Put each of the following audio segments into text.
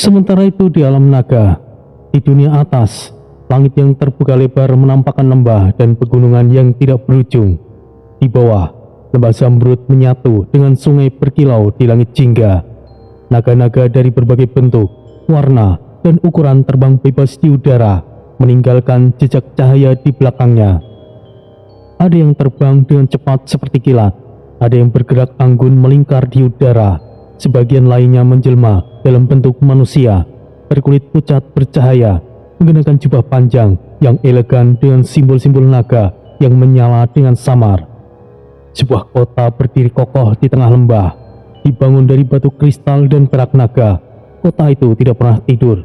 Sementara itu di alam naga, di dunia atas, langit yang terbuka lebar menampakkan lembah dan pegunungan yang tidak berujung. Di bawah, lembah Zamrud menyatu dengan sungai berkilau di langit jingga. Naga-naga dari berbagai bentuk, warna, dan ukuran terbang bebas di udara, meninggalkan jejak cahaya di belakangnya. Ada yang terbang dengan cepat seperti kilat, ada yang bergerak anggun melingkar di udara, sebagian lainnya menjelma dalam bentuk manusia, berkulit pucat bercahaya, mengenakan jubah panjang yang elegan dengan simbol-simbol naga yang menyala dengan samar. Sebuah kota berdiri kokoh di tengah lembah, dibangun dari batu kristal dan perak naga. Kota itu tidak pernah tidur.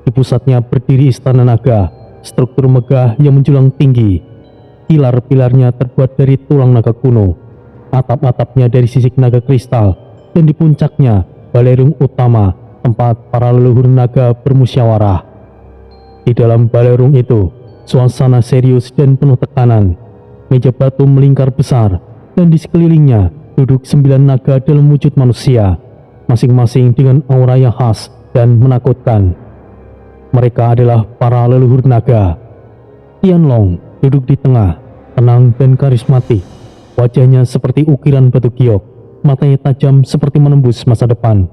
Di pusatnya berdiri istana naga, struktur megah yang menjulang tinggi. Pilar-pilarnya terbuat dari tulang naga kuno, atap-atapnya dari sisik naga kristal, dan di puncaknya balerung utama, tempat para leluhur naga bermusyawarah. Di dalam balerung itu, suasana serius dan penuh tekanan. Meja batu melingkar besar, dan di sekelilingnya duduk 9 naga dalam wujud manusia, masing-masing dengan aura yang khas dan menakutkan. Mereka adalah para leluhur naga. Tianlong duduk di tengah, tenang dan karismatik. Wajahnya seperti ukiran batu giok, matanya tajam seperti menembus masa depan.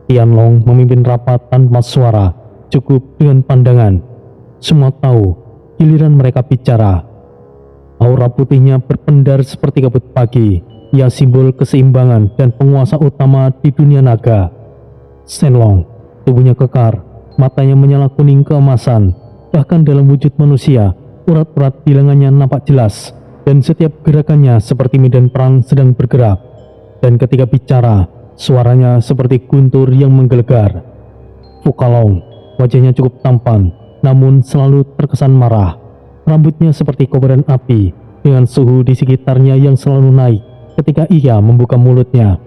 Tianlong memimpin rapat tanpa suara, cukup dengan pandangan. Semua tahu, giliran mereka bicara. Aura putihnya berpendar seperti kabut pagi. Ia simbol keseimbangan dan penguasa utama di dunia naga. Shenlong, tubuhnya kekar, matanya menyala kuning keemasan. Bahkan dalam wujud manusia, urat-urat di lengannya nampak jelas, dan setiap gerakannya seperti medan perang sedang bergerak. Dan ketika bicara, suaranya seperti guntur yang menggelegar. Fukalong, wajahnya cukup tampan, namun selalu terkesan marah. Rambutnya seperti kobaran api, dengan suhu di sekitarnya yang selalu naik ketika ia membuka mulutnya.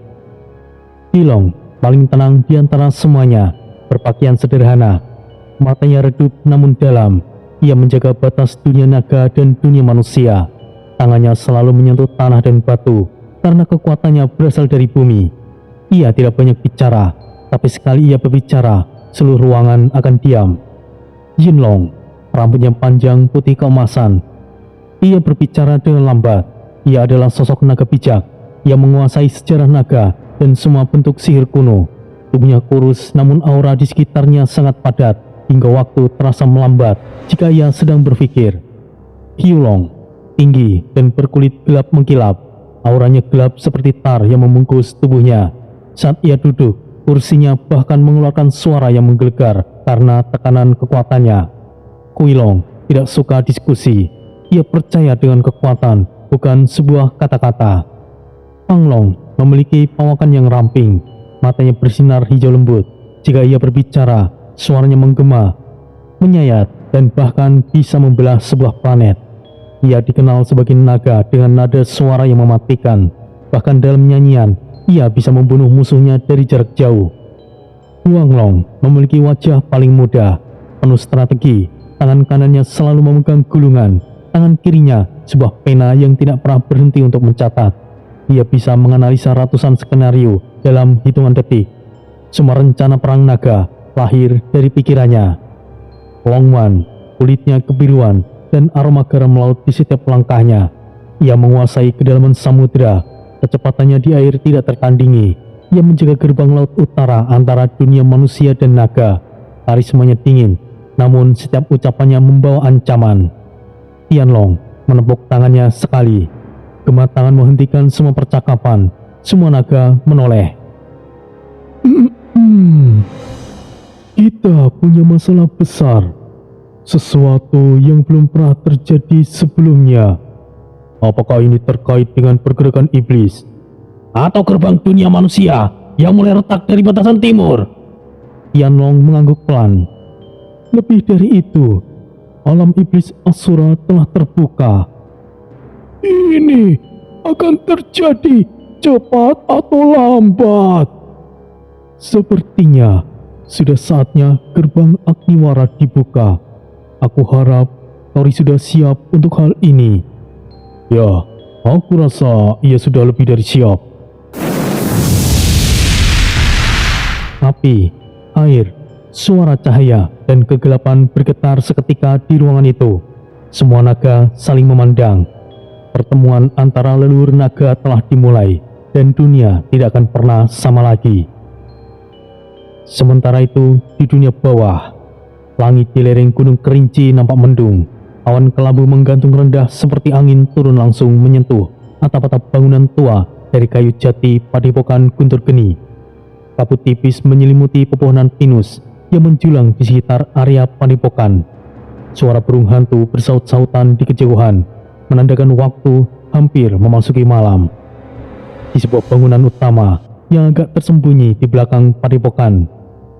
Dilong, paling tenang di antara semuanya, berpakaian sederhana. Matanya redup namun dalam. Ia menjaga batas dunia naga dan dunia manusia. Tangannya selalu menyentuh tanah dan batu, karena kekuatannya berasal dari bumi. Ia tidak banyak bicara, tapi sekali ia berbicara, seluruh ruangan akan diam. Yinlong, rambutnya panjang putih keemasan. Ia berbicara dengan lambat. Ia adalah sosok naga bijak. Ia menguasai sejarah naga dan semua bentuk sihir kuno. Tubuhnya kurus, namun aura di sekitarnya sangat padat, hingga waktu terasa melambat jika ia sedang berpikir. Hyulong, tinggi dan berkulit gelap mengkilap. Auranya gelap seperti tar yang membungkus tubuhnya. Saat ia duduk, kursinya bahkan mengeluarkan suara yang menggelegar karena tekanan kekuatannya. Kuilong tidak suka diskusi. Ia percaya dengan kekuatan, bukan sebuah kata-kata. Panglong memiliki perawakan yang ramping. Matanya bersinar hijau lembut. Jika ia berbicara, suaranya menggema, menyayat, dan bahkan bisa membelah sebuah planet. Ia dikenal sebagai naga dengan nada suara yang mematikan. Bahkan dalam nyanyian, ia bisa membunuh musuhnya dari jarak jauh. Huanglong memiliki wajah paling muda, penuh strategi. Tangan kanannya selalu memegang gulungan, tangan kirinya sebuah pena yang tidak pernah berhenti untuk mencatat. Ia bisa menganalisa ratusan skenario dalam hitungan detik. Semua rencana perang naga lahir dari pikirannya. Longman, kulitnya kebiruan dan aroma garam laut di setiap langkahnya. Ia menguasai kedalaman samudera. Kecepatannya di air tidak tertandingi. Ia menjaga gerbang laut utara antara dunia manusia dan naga. Karismanya dingin, namun setiap ucapannya membawa ancaman. Tianlong menepuk tangannya sekali. Gematangan menghentikan semua percakapan. Semua naga menoleh. Kita punya masalah besar. Sesuatu yang belum pernah terjadi sebelumnya. Apakah ini terkait dengan pergerakan iblis? Atau gerbang dunia manusia yang mulai retak dari batasan timur? Tianlong mengangguk pelan. Lebih dari itu, alam iblis Asura telah terbuka. Ini akan terjadi cepat atau lambat. Sepertinya sudah saatnya gerbang Agniwara dibuka. Aku harap Tori sudah siap untuk hal ini. Ya, aku rasa ia sudah lebih dari siap. Api, air, Suara cahaya dan kegelapan bergetar seketika di ruangan itu. Semua naga saling memandang. Pertemuan antara leluhur naga telah dimulai dan dunia tidak akan pernah sama lagi. Sementara itu, di dunia bawah, langit di lereng Gunung Kerinci nampak mendung. Awan kelabu menggantung rendah seperti angin turun langsung menyentuh atap-atap bangunan tua dari kayu jati padepokan Guntur Geni. Kabut tipis menyelimuti pepohonan pinus yang menjulang di sekitar area padepokan. Suara burung hantu bersaut-sautan di kejauhan, menandakan waktu hampir memasuki malam. Di sebuah bangunan utama yang agak tersembunyi di belakang padepokan,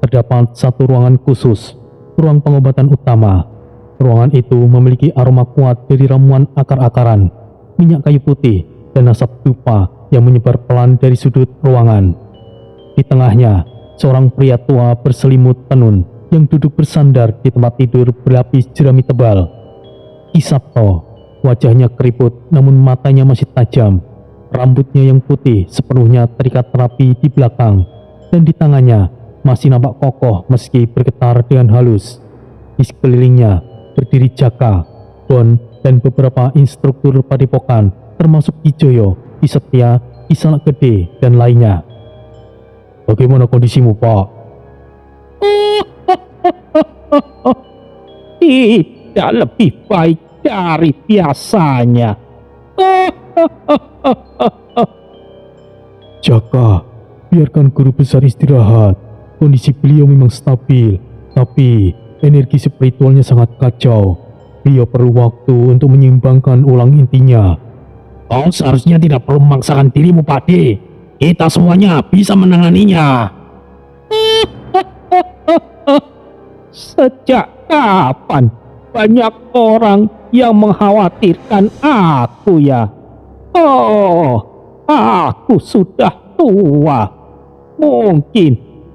terdapat satu ruangan khusus, ruang pengobatan utama. Ruangan itu memiliki aroma kuat dari ramuan akar-akaran, minyak kayu putih, dan asap dupa yang menyebar pelan dari sudut ruangan. Di tengahnya, seorang pria tua berselimut tenun yang duduk bersandar di tempat tidur berlapis jerami tebal. Ki Sabto, wajahnya keriput namun matanya masih tajam. Rambutnya yang putih sepenuhnya terikat rapi di belakang, dan di tangannya masih nampak kokoh meski bergetar dengan halus. Di sekelilingnya berdiri Jaka, Bon, dan beberapa instruktur padepokan termasuk Ki Joyo, Ki Setia, Ki Salak Gede, dan lainnya. Bagaimana kondisimu, Pak? Tidak lebih baik dari biasanya. Jaka, biarkan guru besar istirahat. Kondisi beliau memang stabil, tapi energi spiritualnya sangat kacau. Beliau perlu waktu untuk menyeimbangkan ulang intinya. Kau seharusnya tidak perlu memaksakan dirimu, Pakde. Kita semuanya bisa menanganinya. Sejak kapan banyak orang yang mengkhawatirkan aku ya? Oh, aku sudah tua. Mungkin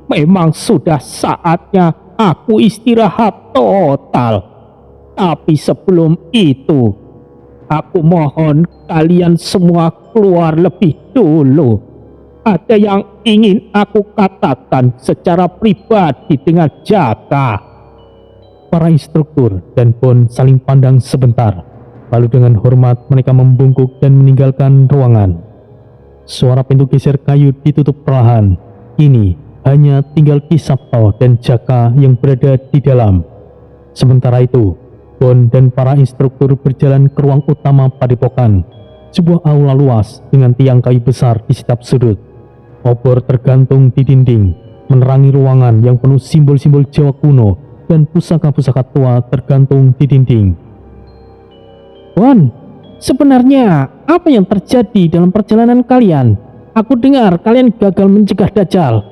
memang sudah saatnya aku istirahat total. Tapi sebelum itu, aku mohon kalian semua keluar lebih dulu. Ada yang ingin aku katakan secara pribadi dengan Jaka. Para instruktur dan Bon saling pandang sebentar. Lalu dengan hormat mereka membungkuk dan meninggalkan ruangan. Suara pintu geser kayu ditutup perlahan. Kini hanya tinggal Ki Sabto dan Jaka yang berada di dalam. Sementara itu, Bon dan para instruktur berjalan ke ruang utama padepokan. Sebuah aula luas dengan tiang kayu besar di setiap sudut. Obor tergantung di dinding, menerangi ruangan yang penuh simbol-simbol Jawa kuno, dan pusaka-pusaka tua tergantung di dinding. Bon, sebenarnya apa yang terjadi dalam perjalanan kalian? Aku dengar kalian gagal mencegah Dajjal.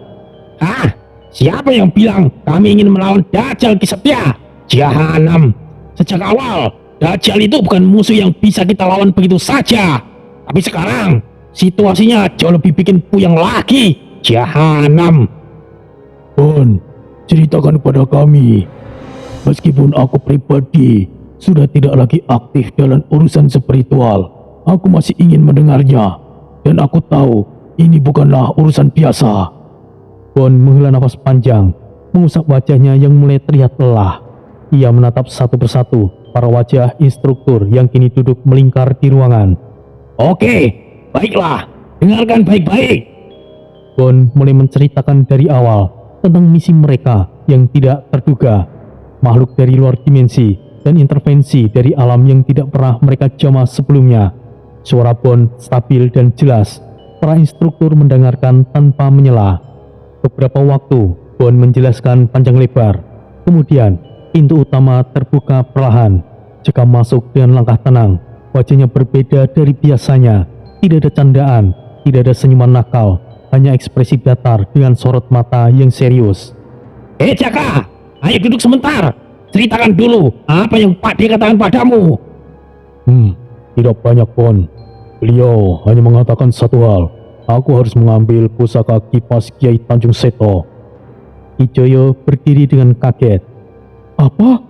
Siapa yang bilang kami ingin melawan Dajjal, Ki Setia? Jahanam. Sejak awal, Dajjal itu bukan musuh yang bisa kita lawan begitu saja. Tapi sekarang, situasinya jauh lebih bikin puyeng lagi. Jahanam. Bon, ceritakan kepada kami. Meskipun aku pribadi sudah tidak lagi aktif dalam urusan spiritual, aku masih ingin mendengarnya. Dan aku tahu ini bukanlah urusan biasa. Bon menghela nafas panjang, mengusap wajahnya yang mulai terlihat lelah. Ia menatap satu persatu para wajah instruktur yang kini duduk melingkar di ruangan. Oke, baiklah, dengarkan baik-baik. Bon mulai menceritakan dari awal tentang misi mereka yang tidak terduga. Makhluk dari luar dimensi dan intervensi dari alam yang tidak pernah mereka jamah sebelumnya. Suara Bon stabil dan jelas. Para instruktur mendengarkan tanpa menyela. Beberapa waktu Bon menjelaskan panjang lebar. Kemudian pintu utama terbuka perlahan. Jaka masuk dengan langkah tenang. Wajahnya berbeda dari biasanya. Tidak ada candaan, tidak ada senyuman nakal, hanya ekspresi datar dengan sorot mata yang serius. Jaka, ayo duduk sebentar. Ceritakan dulu apa yang Pakde katakan padamu. Tidak banyak, Bon. Beliau hanya mengatakan satu hal. Aku harus mengambil pusaka kipas Kiai Tanjung Seto. Ki Joyo berdiri dengan kaget. Apa?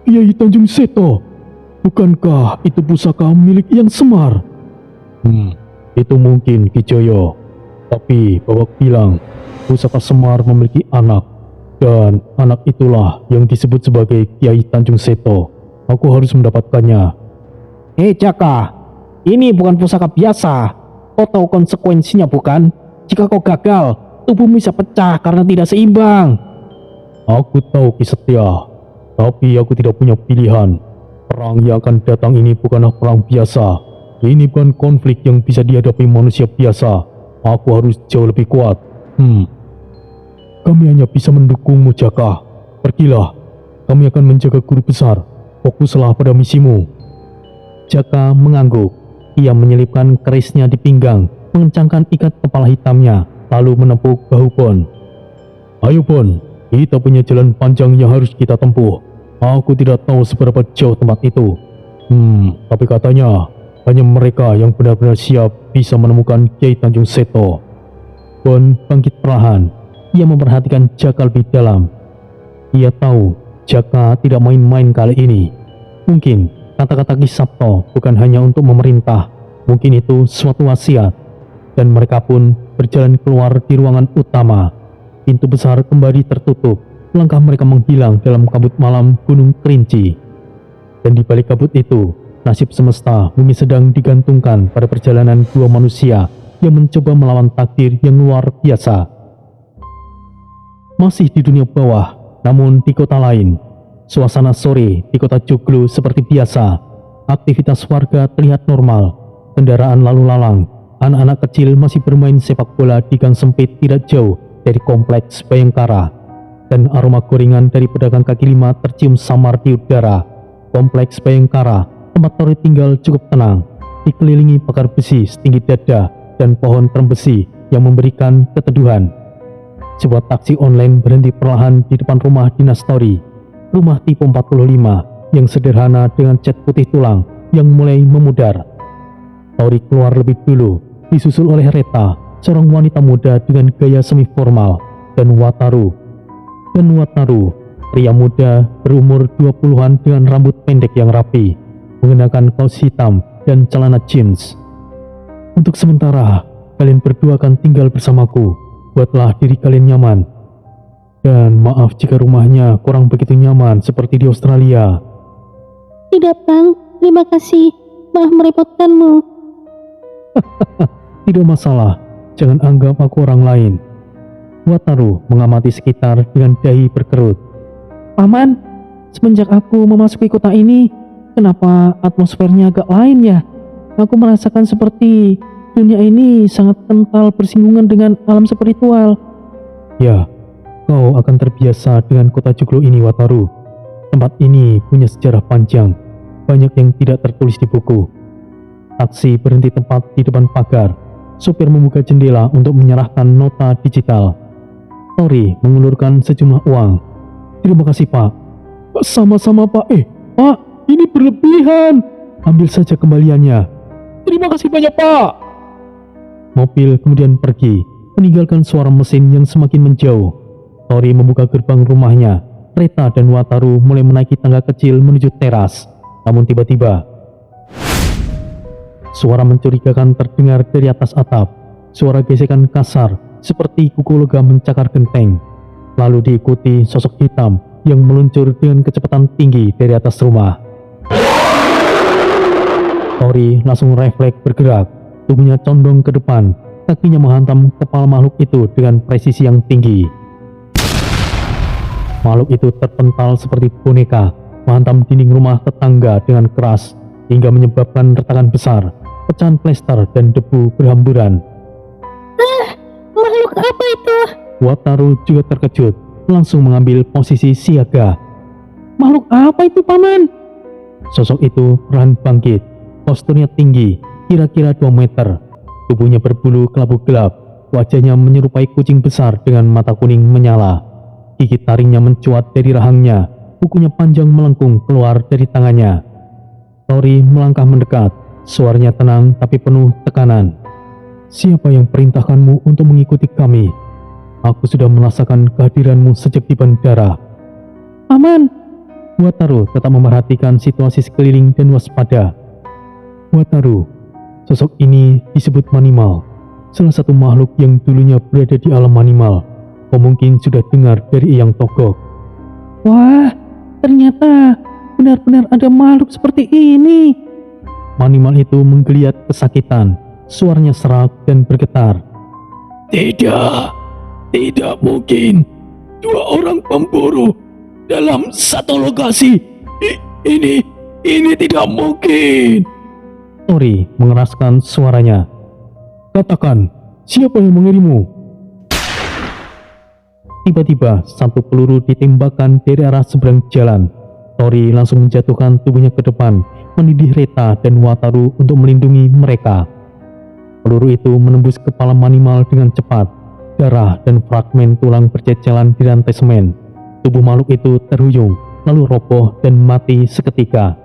Kiai Tanjung Seto? Bukankah itu pusaka milik Yang Semar? Itu mungkin, Ki Joyo. Tapi Babak bilang pusaka Semar memiliki anak. Dan anak itulah yang disebut sebagai Kiai Tanjung Seto. Aku harus mendapatkannya. Jaka, ini bukan pusaka biasa. Kau tahu konsekuensinya bukan? Jika kau gagal, tubuhmu bisa pecah karena tidak seimbang. Aku tahu Ki Setia, tapi aku tidak punya pilihan. Perang yang akan datang ini bukanlah perang biasa. Ini bukan konflik yang bisa dihadapi manusia biasa. Aku harus jauh lebih kuat. Kami hanya bisa mendukungmu, Jaka. Pergilah, kami akan menjaga guru besar. Fokuslah pada misimu. Jaka mengangguk. Ia menyelipkan kerisnya di pinggang, mengencangkan ikat kepala hitamnya, lalu menepuk bahu Bon. Ayo Bon, kita punya jalan panjang yang harus kita tempuh. Aku tidak tahu seberapa jauh tempat itu. Tapi katanya hanya mereka yang benar-benar siap bisa menemukan Kiai Tanjung Seto. Bon bangkit perlahan. Ia memperhatikan Jaka lebih dalam. Ia tahu Jaka tidak main-main kali ini. Mungkin kata-kata Ki Sabto bukan hanya untuk memerintah. Mungkin itu suatu wasiat. Dan mereka pun berjalan keluar di ruangan utama. Pintu besar kembali tertutup. Langkah mereka menghilang dalam kabut malam Gunung Kerinci. Dan di balik kabut itu, nasib semesta mungkin sedang digantungkan pada perjalanan dua manusia yang mencoba melawan takdir yang luar biasa. Masih di dunia bawah, namun di kota lain. Suasana sore di kota Joglo seperti biasa. Aktivitas warga terlihat normal. Kendaraan lalu lalang. Anak-anak kecil masih bermain sepak bola di gang sempit tidak jauh dari kompleks Bayangkara. Dan aroma gorengan dari pedagang kaki lima tercium samar di udara. Kompleks Bayangkara, tempat Tori tinggal cukup tenang. Dikelilingi pagar besi setinggi dada dan pohon terembesi yang memberikan keteduhan. Sebuah taksi online berhenti perlahan di depan rumah dinas Tori. Rumah tipe 45 yang sederhana dengan cat putih tulang yang mulai memudar. Tori keluar lebih dulu, disusul oleh Reta, seorang wanita muda dengan gaya semi formal, dan Wataru. Pria muda berumur 20-an dengan rambut pendek yang rapi, mengenakan kaos hitam dan celana jeans. Untuk sementara, kalian berdua akan tinggal bersamaku. Buatlah diri kalian nyaman. Dan maaf jika rumahnya kurang begitu nyaman seperti di Australia. Tidak, Bang. Terima kasih. Maaf merepotkanmu. Tidak masalah. Jangan anggap aku orang lain. Wataru mengamati sekitar dengan dahi berkerut. Paman, semenjak aku memasuki kota ini, kenapa atmosfernya agak lain ya? Aku merasakan seperti dunia ini sangat kental bersinggungan dengan alam spiritual. Ya, kau akan terbiasa dengan kota Joglo ini, Wataru. Tempat ini punya sejarah panjang, banyak yang tidak tertulis di buku. Taksi berhenti tepat di depan pagar. Sopir membuka jendela untuk menyerahkan nota digital. Tori mengulurkan sejumlah uang. Terima kasih, Pak. Sama-sama, Pak. Pak, ini berlebihan. Ambil saja kembaliannya. Terima kasih banyak, Pak. Mobil kemudian pergi, meninggalkan suara mesin yang semakin menjauh. Tori membuka gerbang rumahnya. Reta dan Wataru mulai menaiki tangga kecil menuju teras. Namun tiba-tiba, suara mencurigakan terdengar dari atas atap. Suara gesekan kasar, seperti kuku logam mencakar genteng. Lalu diikuti sosok hitam yang meluncur dengan kecepatan tinggi dari atas rumah. Tori langsung refleks bergerak. Tubuhnya condong ke depan, kakinya menghantam kepala makhluk itu dengan presisi yang tinggi. Makhluk itu terpental seperti boneka, menghantam dinding rumah tetangga dengan keras, hingga menyebabkan retakan besar, pecahan plester dan debu berhamburan. Makhluk apa itu? Wataru juga terkejut, langsung mengambil posisi siaga. Makhluk apa itu, Paman? Sosok itu perlahan bangkit, posturnya tinggi, kira-kira 2 meter. Tubuhnya berbulu kelabu gelap, wajahnya menyerupai kucing besar dengan mata kuning menyala. Gigi taringnya mencuat dari rahangnya, kukunya panjang melengkung keluar dari tangannya. Tori melangkah mendekat, suaranya tenang tapi penuh tekanan. Siapa yang perintahkanmu untuk mengikuti kami? Aku sudah merasakan kehadiranmu sejak di bandara. Paman, Wataru tetap memerhatikan situasi sekeliling dan waspada. Wataru, sosok ini disebut Manimal, salah satu makhluk yang dulunya berada di alam animal. kau mungkin sudah dengar dari Eyang Togok. Wah, ternyata benar-benar ada makhluk seperti ini. Manimal itu menggeliat kesakitan, suaranya serak dan bergetar. Tidak mungkin. 2 orang pemburu dalam satu lokasi. Ini tidak mungkin. Tori mengeraskan suaranya. Katakan, siapa yang mengirimmu? Tiba-tiba satu peluru ditembakkan dari arah seberang jalan. Tori langsung menjatuhkan tubuhnya ke depan, menindih Reta dan Wataru untuk melindungi mereka. Peluru itu menembus kepala Manimal dengan cepat. Darah dan fragmen tulang berceceran di rantai semen. Tubuh makhluk itu terhuyung, lalu roboh dan mati seketika.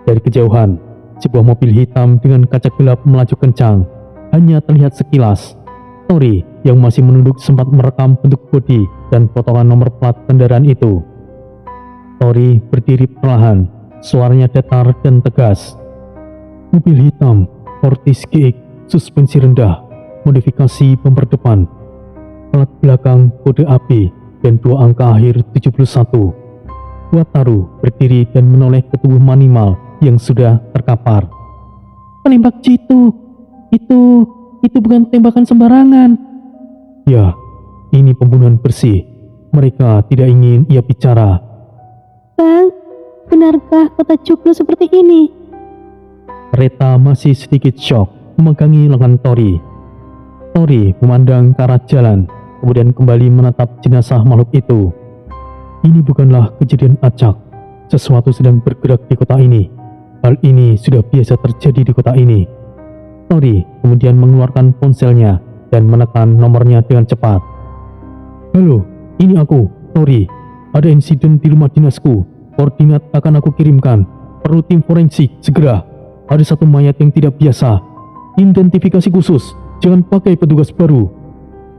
Dari kejauhan, sebuah mobil hitam dengan kaca gelap melaju kencang. Hanya terlihat sekilas. Tori yang masih menunduk sempat merekam bentuk bodi dan potongan nomor plat kendaraan itu. Tori berdiri perlahan, suaranya datar dan tegas. Mobil hitam, Fortis GX, suspensi rendah, modifikasi bumper depan, plat belakang kode api, dan 2 angka akhir 71. Wataru berdiri dan menoleh ke tubuh Manimal yang sudah terkapar. Penembak jitu, itu bukan tembakan sembarangan. Ya, ini pembunuhan bersih. Mereka tidak ingin ia bicara. Bang, benarkah kota Joglo seperti ini? Reta masih sedikit syok memegangi lengan Tori. Tori memandang ke arah jalan, kemudian kembali menatap jenazah makhluk itu. Ini bukanlah kejadian acak. Sesuatu sedang bergerak di kota ini. Hal ini sudah biasa terjadi di kota ini. Tori kemudian mengeluarkan ponselnya dan menekan nomornya dengan cepat. Halo, ini aku, Tori. Ada insiden di rumah dinasku. Koordinat akan aku kirimkan. Perlu tim forensik, segera. Ada satu mayat yang tidak biasa. Identifikasi khusus. Jangan pakai petugas baru.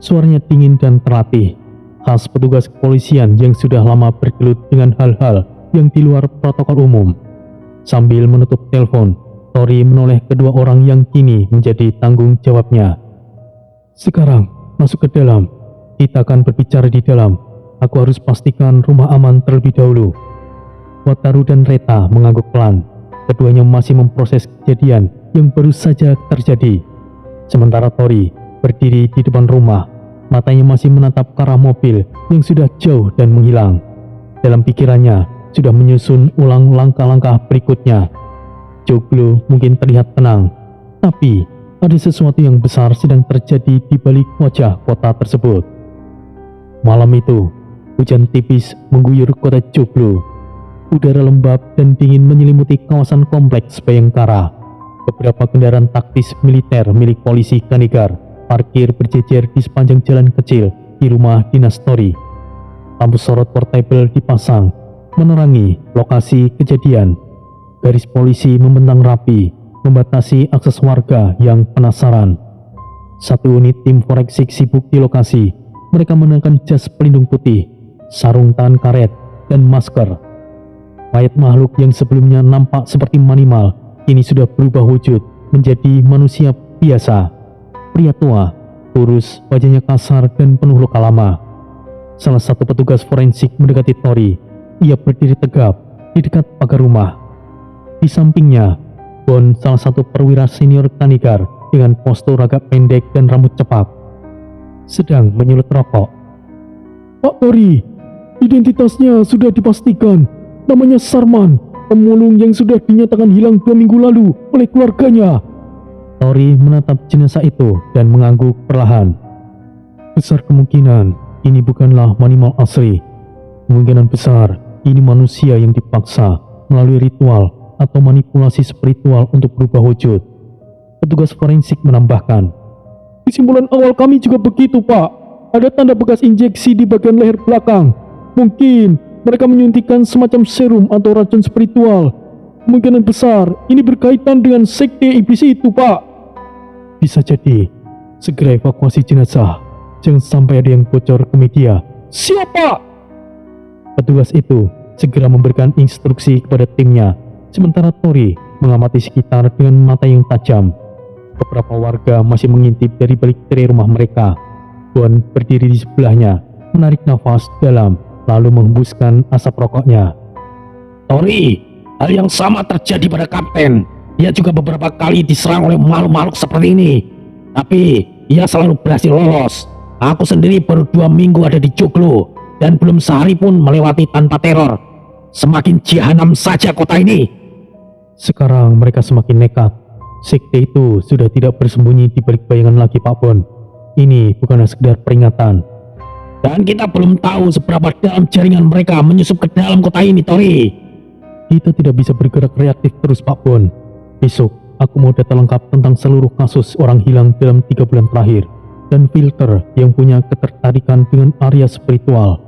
Suaranya dingin dan terlatih, khas petugas kepolisian yang sudah lama bergelut dengan hal-hal yang di luar protokol umum. Sambil menutup telepon, Tori menoleh kedua orang yang kini menjadi tanggung jawabnya. Sekarang, masuk ke dalam. Kita akan berbicara di dalam. Aku harus pastikan rumah aman terlebih dahulu. Wataru dan Reta mengangguk pelan. Keduanya masih memproses kejadian yang baru saja terjadi. Sementara Tori berdiri di depan rumah, matanya masih menatap ke arah mobil yang sudah jauh dan menghilang. Dalam pikirannya sudah menyusun ulang langkah-langkah berikutnya. Joglo mungkin terlihat tenang, tapi ada sesuatu yang besar sedang terjadi di balik wajah kota tersebut. Malam itu, hujan tipis mengguyur kota Joglo. Udara lembab dan dingin menyelimuti kawasan kompleks Bayangkara. Beberapa kendaraan taktis militer milik polisi Kanigar parkir berjejer di sepanjang jalan kecil di rumah dinas Tori. Lampu sorot portable dipasang, menerangi lokasi kejadian. Garis polisi membentang rapi, membatasi akses warga yang penasaran. 1 unit tim forensik sibuk di lokasi. Mereka mengenakan jas pelindung putih, sarung tangan karet, dan masker. Mayat makhluk yang sebelumnya nampak seperti Manimal kini sudah berubah wujud menjadi manusia biasa. Pria tua, kurus, wajahnya kasar dan penuh luka lama. Salah satu petugas forensik mendekati Tori. Ia berdiri tegap di dekat pagar rumah. Di sampingnya, Bon, salah satu perwira senior Kanigar dengan postur agak pendek dan rambut cepat, sedang menyulut rokok. Pak Tori, identitasnya sudah dipastikan. Namanya Sarman, pemulung yang sudah dinyatakan hilang 2 minggu lalu oleh keluarganya. Tori menatap jenazah itu dan mengangguk perlahan. Besar kemungkinan ini bukanlah Manimal asli. Kemungkinan besar ini manusia yang dipaksa melalui ritual atau manipulasi spiritual untuk berubah wujud. Petugas forensik menambahkan. Kesimpulan awal kami juga begitu, Pak. Ada tanda bekas injeksi di bagian leher belakang. Mungkin mereka menyuntikkan semacam serum atau racun spiritual. Kemungkinan besar ini berkaitan dengan sekte iblis itu, Pak. Bisa jadi. Segera evakuasi jenazah. Jangan sampai ada yang bocor ke media. Siapa? Petugas itu segera memberikan instruksi kepada timnya. Sementara Tori mengamati sekitar dengan mata yang tajam. Beberapa warga masih mengintip dari balik tirai rumah mereka. Bon berdiri di sebelahnya, menarik nafas dalam, lalu menghembuskan asap rokoknya. Tori, hal yang sama terjadi pada Kapten. Dia juga beberapa kali diserang oleh makhluk-makhluk seperti ini. Tapi, ia selalu berhasil lolos. Aku sendiri baru 2 minggu ada di Joglo, dan belum sehari pun melewati tanpa teror. Semakin jahanam saja kota ini. Sekarang mereka semakin nekat. Sekte itu sudah tidak bersembunyi di balik bayangan lagi, Pak Bon. Ini bukanlah sekedar peringatan. Dan kita belum tahu seberapa dalam jaringan mereka menyusup ke dalam kota ini, Tori. Kita tidak bisa bergerak reaktif terus, Pak Bon. Besok, aku mau data lengkap tentang seluruh kasus orang hilang dalam 3 bulan terakhir. Dan filter yang punya ketertarikan dengan area spiritual,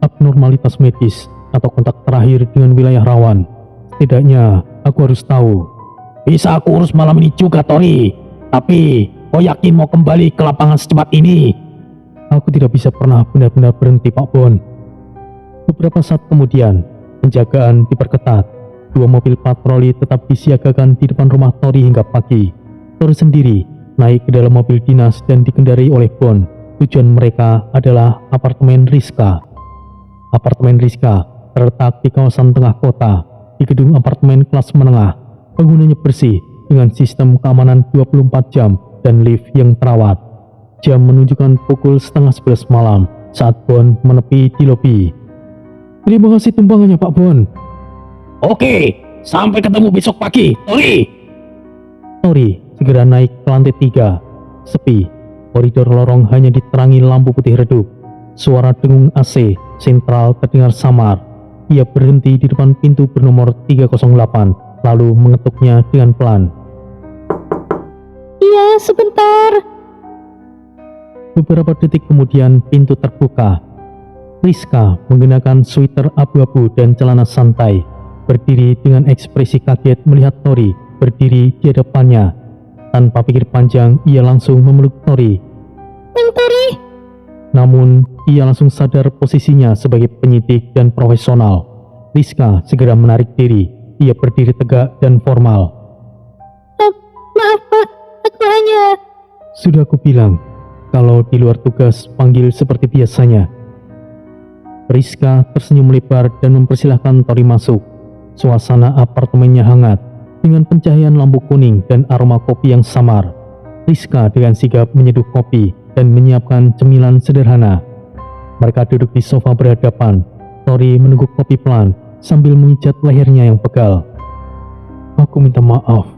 abnormalitas medis, atau kontak terakhir dengan wilayah rawan. Setidaknya, aku harus tahu. Bisa aku urus malam ini juga, Tori. Tapi, kau yakin mau kembali ke lapangan secepat ini? Aku tidak bisa pernah benar-benar berhenti, Pak Bon. Beberapa saat kemudian, penjagaan diperketat. 2 mobil patroli tetap disiagakan di depan rumah Tori hingga pagi. Tori sendiri naik ke dalam mobil dinas dan dikendarai oleh Bon. Tujuan mereka adalah apartemen Rizka. Apartemen Rizka terletak di kawasan tengah kota, di gedung apartemen kelas menengah. Bangunannya bersih dengan sistem keamanan 24 jam dan lift yang terawat. Jam menunjukkan pukul 10:30 malam saat Bon menepi di lobi. Terima kasih tumpangannya, Pak Bon. Oke, sampai ketemu besok pagi, Tori. Tori segera naik ke lantai 3. Sepi, koridor lorong hanya diterangi lampu putih redup. Suara dengung AC sentral terdengar samar. Ia berhenti di depan pintu bernomor 308, lalu mengetuknya dengan pelan. Iya, sebentar. Beberapa detik kemudian pintu terbuka. Rizka mengenakan sweater abu-abu dan celana santai, berdiri dengan ekspresi kaget melihat Tori berdiri di hadapannya. Tanpa pikir panjang, ia langsung memeluk Tori. Bang Tori, Namun, ia langsung sadar posisinya sebagai penyidik dan profesional. Rizka segera menarik diri. Ia berdiri tegak dan formal. maaf Pak, aku hanya... Sudah aku bilang, kalau di luar tugas panggil seperti biasanya. Rizka tersenyum lebar dan mempersilahkan Tori masuk. Suasana apartemennya hangat, dengan pencahayaan lampu kuning dan aroma kopi yang samar. Rizka dengan sigap menyeduh kopi dan menyiapkan cemilan sederhana. Mereka duduk di sofa berhadapan. Tori meneguk kopi pelan sambil memijat lehernya yang pegal. Aku minta maaf.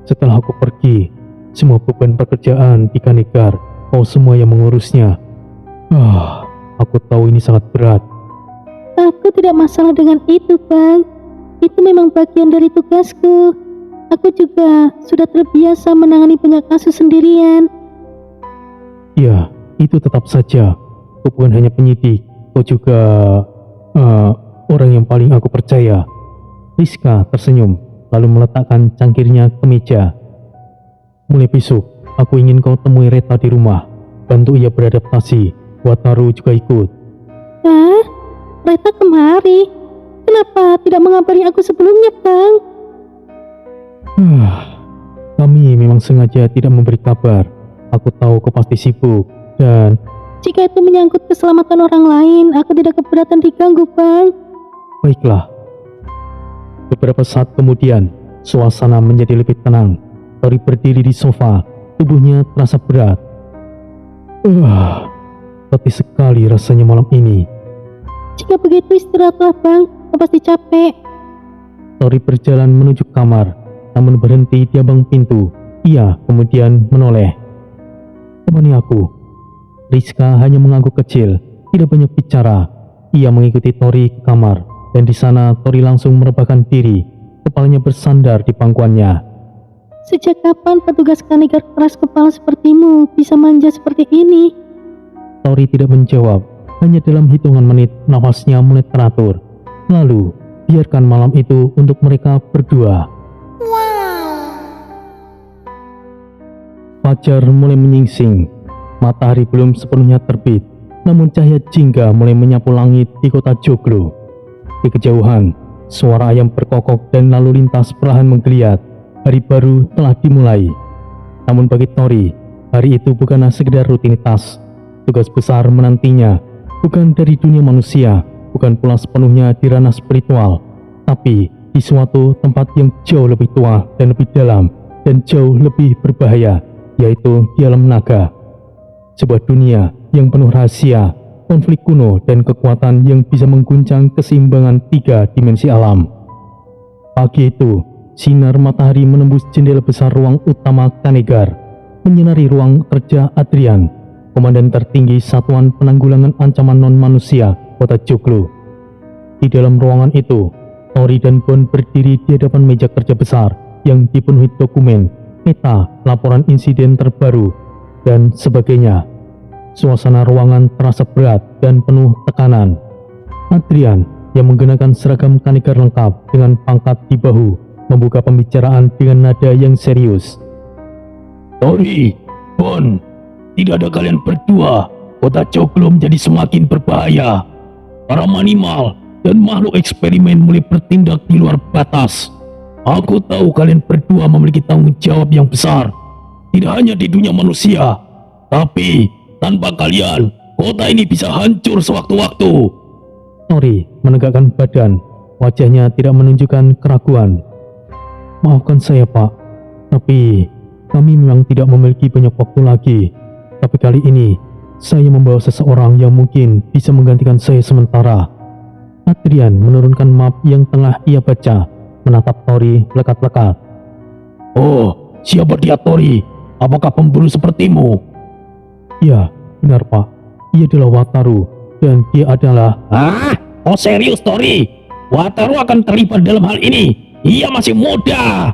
Setelah aku pergi, semua beban pekerjaan di Kanegar, kau semua yang mengurusnya. Aku tahu ini sangat berat. Aku tidak masalah dengan itu, Bang. Itu memang bagian dari tugasku. Aku juga sudah terbiasa menangani banyak kasus sendirian. Ya, itu tetap saja. Kau bukan hanya penyidik, kau juga orang yang paling aku percaya. Rizka tersenyum, lalu meletakkan cangkirnya ke meja. Mulai besok, aku ingin kau temui Reta di rumah. Bantu ia beradaptasi. Wataru juga ikut. Hah? Reta kemari? Kenapa tidak mengabari aku sebelumnya, Bang? Kami memang sengaja tidak memberi kabar. Aku tahu kau pasti sibuk dan... Jika itu menyangkut keselamatan orang lain, aku tidak keberatan diganggu, Bang. Baiklah. Beberapa saat kemudian, suasana menjadi lebih tenang. Tori berdiri di sofa, tubuhnya terasa berat. Letih sekali rasanya malam ini. Jika begitu istirahatlah, Bang. Aku pasti capek. Tori berjalan menuju kamar, namun berhenti di ambang pintu. Ia kemudian menoleh. Temani aku. Rizka hanya mengangguk kecil, tidak banyak bicara. Ia mengikuti Tori ke kamar, dan di sana Tori langsung merebahkan diri. Kepalanya bersandar di pangkuannya. Sejak kapan petugas Kanegar keras kepala sepertimu bisa manja seperti ini? Tori tidak menjawab. Hanya dalam hitungan menit, nafasnya mulai teratur. Lalu, biarkan malam itu untuk mereka berdua. Fajar mulai menyingsing. Matahari belum sepenuhnya terbit, namun cahaya jingga mulai menyapu langit di kota Joglo. Di kejauhan, suara ayam berkokok dan lalu lintas perlahan menggeliat. Hari baru telah dimulai. Namun bagi Tori, hari itu bukanlah sekedar rutinitas. Tugas besar menantinya, bukan dari dunia manusia, bukan pula sepenuhnya di ranah spiritual, tapi di suatu tempat yang jauh lebih tua dan lebih dalam dan jauh lebih berbahaya, yaitu di alam naga. Sebuah dunia yang penuh rahasia, konflik kuno, dan kekuatan yang bisa mengguncang keseimbangan 3 dimensi alam. Pagi itu, sinar matahari menembus jendela besar ruang utama Kanegar, menyinari ruang kerja Adrian, komandan tertinggi Satuan Penanggulangan Ancaman Non-Manusia Kota Joglo. Di dalam ruangan itu, Tori dan Bon berdiri di hadapan meja kerja besar yang dipenuhi dokumen, peta, laporan insiden terbaru, dan sebagainya. Suasana ruangan terasa berat dan penuh tekanan. Adrian yang menggunakan seragam Kanegar lengkap dengan pangkat di bahu membuka pembicaraan dengan nada yang serius. Tori, Bon, tidak ada kalian berdua, Kota Joglo menjadi semakin berbahaya. Para manimal dan makhluk eksperimen mulai bertindak di luar batas. Aku tahu kalian berdua memiliki tanggung jawab yang besar, tidak hanya di dunia manusia, tapi tanpa kalian, kota ini bisa hancur sewaktu-waktu. Tori menegakkan badan, wajahnya tidak menunjukkan keraguan. Maafkan saya, Pak, tapi kami memang tidak memiliki banyak waktu lagi. Tapi kali ini, saya membawa seseorang yang mungkin bisa menggantikan saya sementara. Adrian menurunkan map yang tengah ia baca, menatap Tori lekat-lekat. Oh, siapa dia Tori? Apakah pemburu sepertimu? Ya, benar Pak. Ia adalah Wataru, dan dia adalah... Ah, oh serius Tori? Wataru akan terlibat dalam hal ini? Ia masih muda.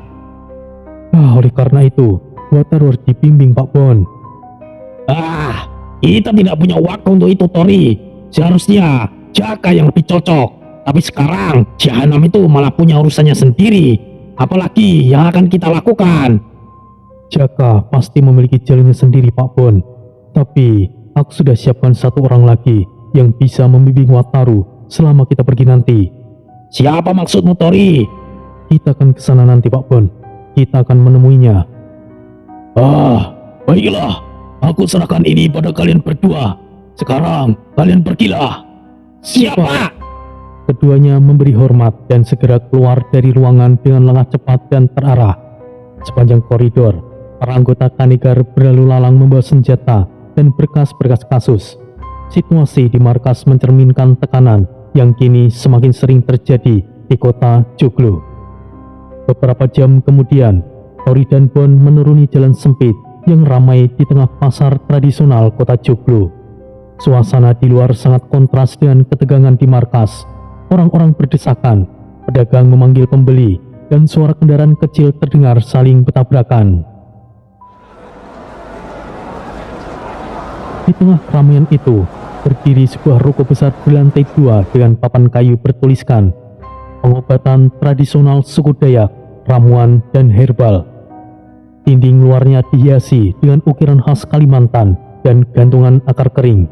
Oleh karena itu, Wataru harus dibimbing Pak Bon. Kita tidak punya waktu untuk itu Tori. Seharusnya Jaka yang lebih cocok. Tapi sekarang Jahanam itu malah punya urusannya sendiri. Apalagi yang akan kita lakukan? Jaka pasti memiliki jalannya sendiri Pak Bon. Tapi aku sudah siapkan satu orang lagi yang bisa membimbing Wataru selama kita pergi nanti. Siapa maksudmu Tori? Kita akan ke sana nanti Pak Bon. Kita akan menemuinya. Baiklah. Aku serahkan ini pada kalian berdua. Sekarang kalian pergilah. Siapa? Keduanya memberi hormat dan segera keluar dari ruangan dengan langkah cepat dan terarah. Sepanjang koridor, para anggota Kanegar berlalu lalang membawa senjata dan berkas-berkas kasus. Situasi di markas mencerminkan tekanan yang kini semakin sering terjadi di kota Joglo. Beberapa jam kemudian, Tori dan Bon menuruni jalan sempit yang ramai di tengah pasar tradisional kota Joglo. Suasana di luar sangat kontras dengan ketegangan di markas. Orang-orang berdesakan, pedagang memanggil pembeli, dan suara kendaraan kecil terdengar saling bertabrakan. Di tengah keramaian itu, berdiri sebuah ruko besar berlantai 2 dengan papan kayu bertuliskan pengobatan tradisional suku Dayak, ramuan, dan herbal. Dinding luarnya dihiasi dengan ukiran khas Kalimantan dan gantungan akar kering.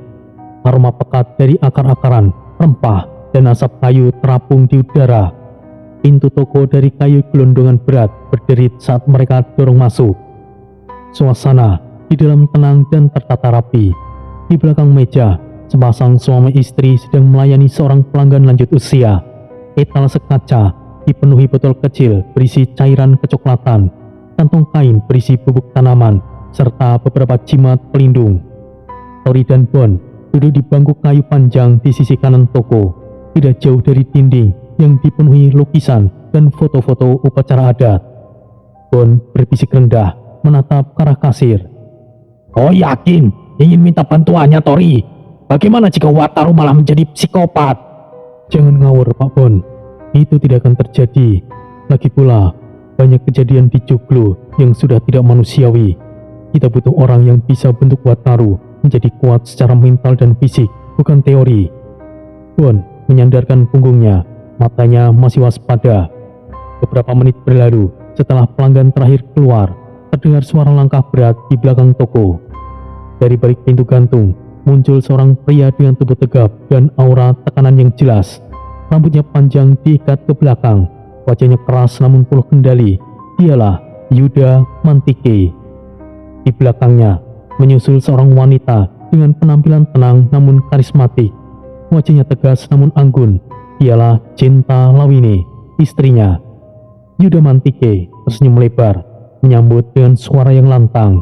Aroma pekat dari akar-akaran, rempah, dan asap kayu terapung di udara. Pintu toko dari kayu gelondongan berat berderit saat mereka dorong masuk. Suasana di dalam tenang dan tertata rapi. Di belakang meja, sepasang suami istri sedang melayani seorang pelanggan lanjut usia. Etalase kaca dipenuhi botol kecil berisi cairan kecoklatan, kantong kain berisi bubuk tanaman, serta beberapa jimat pelindung. Tori dan Bon duduk di bangku kayu panjang di sisi kanan toko, tidak jauh dari dinding yang dipenuhi lukisan dan foto-foto upacara adat. Bon berbisik rendah menatap ke arah kasir. Oh yakin ingin minta bantuannya Tori? Bagaimana jika Wataru malah menjadi psikopat? Jangan ngawur Pak Bon, itu tidak akan terjadi. Lagi pula, banyak kejadian di Joglo yang sudah tidak manusiawi. Kita butuh orang yang bisa bentuk Wataru menjadi kuat secara mental dan fisik, bukan teori. Bon menyandarkan punggungnya, matanya masih waspada. Beberapa menit berlalu setelah pelanggan terakhir keluar, terdengar suara langkah berat di belakang toko. Dari balik pintu gantung, muncul seorang pria dengan tubuh tegap dan aura tekanan yang jelas. Rambutnya panjang diikat ke belakang, wajahnya keras namun penuh kendali. Dialah Yuda Mantike. Di belakangnya menyusul seorang wanita dengan penampilan tenang namun karismatik. Wajahnya tegas namun anggun. Ialah Cinta Lawini, istrinya. Yuda Mantike tersenyum lebar, menyambut dengan suara yang lantang.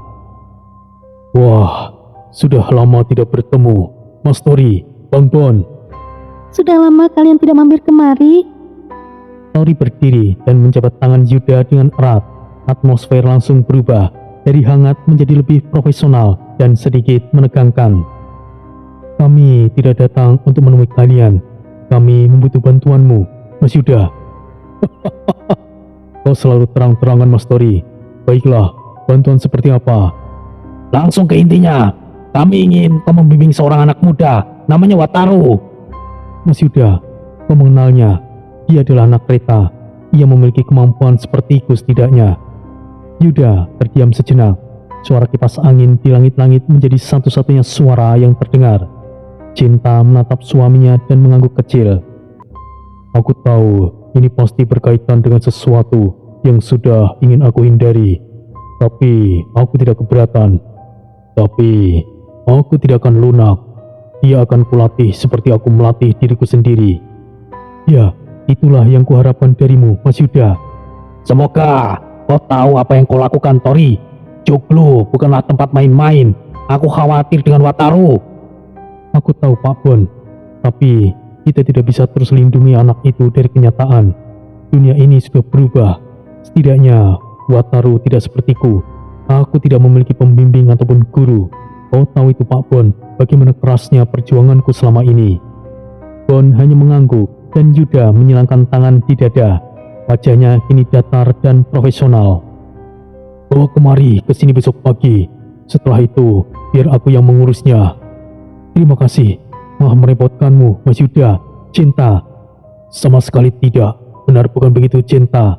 Wah, sudah lama tidak bertemu, Mas Tori, Bang Bon. Sudah lama kalian tidak mampir kemari. Tori berdiri dan menjabat tangan Yuda dengan erat. Atmosfer langsung berubah dari hangat menjadi lebih profesional dan sedikit menegangkan. Kami tidak datang untuk menemui kalian. Kami membutuh bantuanmu, Mas Yuda. Kau selalu terang-terangan, Mas Tori. Baiklah, bantuan seperti apa? Langsung ke intinya. Kami ingin kau membimbing seorang anak muda, namanya Wataru. Mas Yuda, kau mengenalnya. Dia adalah anak kereta. Ia memiliki kemampuan sepertiku setidaknya. Yuda terdiam sejenak. Suara kipas angin di langit-langit menjadi satu-satunya suara yang terdengar. Cinta menatap suaminya dan mengangguk kecil. Aku tahu ini pasti berkaitan dengan sesuatu yang sudah ingin aku hindari. Tapi aku tidak keberatan. Tapi aku tidak akan lunak. Dia akan kulatih seperti aku melatih diriku sendiri. Ya, itulah yang kuharapkan darimu, Mas Yuda. Semoga kau tahu apa yang kau lakukan, Tori. Joglo bukanlah tempat main-main. Aku khawatir dengan Wataru. Aku tahu, Pak Bon. Tapi kita tidak bisa terus lindungi anak itu dari kenyataan. Dunia ini sudah berubah. Setidaknya Wataru tidak sepertiku. Aku tidak memiliki pembimbing ataupun guru. Kau tahu itu, Pak Bon, bagaimana kerasnya perjuanganku selama ini. Bon hanya mengangguk dan Yuda menyilangkan tangan di dada. Wajahnya kini datar dan profesional. Bawa kemari ke sini besok pagi. Setelah itu, biar aku yang mengurusnya. Terima kasih. Maaf merepotkanmu, Mas Yuda. Cinta. Sama sekali tidak. Benar bukan begitu, Cinta?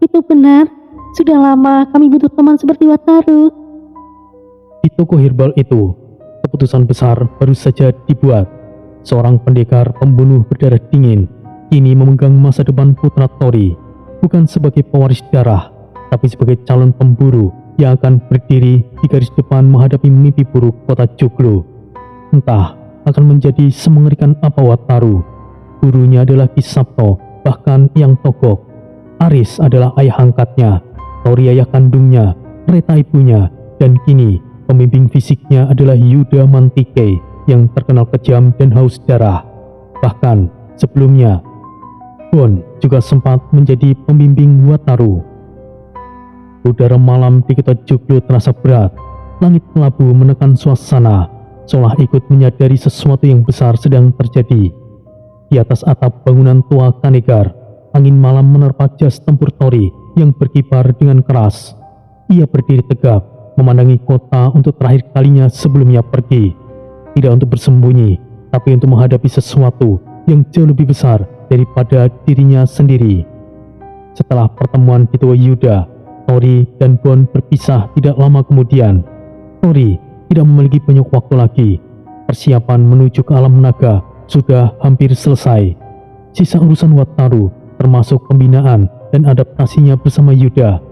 Itu benar. Sudah lama kami butuh teman seperti Wataru. Di toko herbal itu, keputusan besar baru saja dibuat. Seorang pendekar pembunuh berdarah dingin kini memegang masa depan putra Tori, bukan sebagai pewaris darah, tapi sebagai calon pemburu yang akan berdiri di garis depan menghadapi mimpi buruk kota Joglo. Entah akan menjadi semengerikan apa Wataru. Gurunya adalah Ki Sabto, bahkan yang Togok. Aris adalah ayah angkatnya, Tori ayah kandungnya, Reta ibunya, dan kini pembimbing fisiknya adalah Yuda Mantike yang terkenal kejam dan haus darah. Bahkan sebelumnya, Bon juga sempat menjadi pembimbing Wataru. Udara malam di kota Joglo terasa berat. Langit kelabu menekan suasana, seolah ikut menyadari sesuatu yang besar sedang terjadi. Di atas atap bangunan tua Kanegar, angin malam menerpa jas tempur Tori yang berkibar dengan keras. Ia berdiri tegap, memandangi kota untuk terakhir kalinya sebelumnya pergi. Tidak untuk bersembunyi, tapi untuk menghadapi sesuatu yang jauh lebih besar daripada dirinya sendiri. Setelah pertemuan di Tua Yuda, Tori dan Bon berpisah tidak lama kemudian. Tori tidak memiliki banyak waktu lagi. Persiapan menuju ke alam naga sudah hampir selesai. Sisa urusan Wataru, termasuk pembinaan dan adaptasinya bersama Yuda,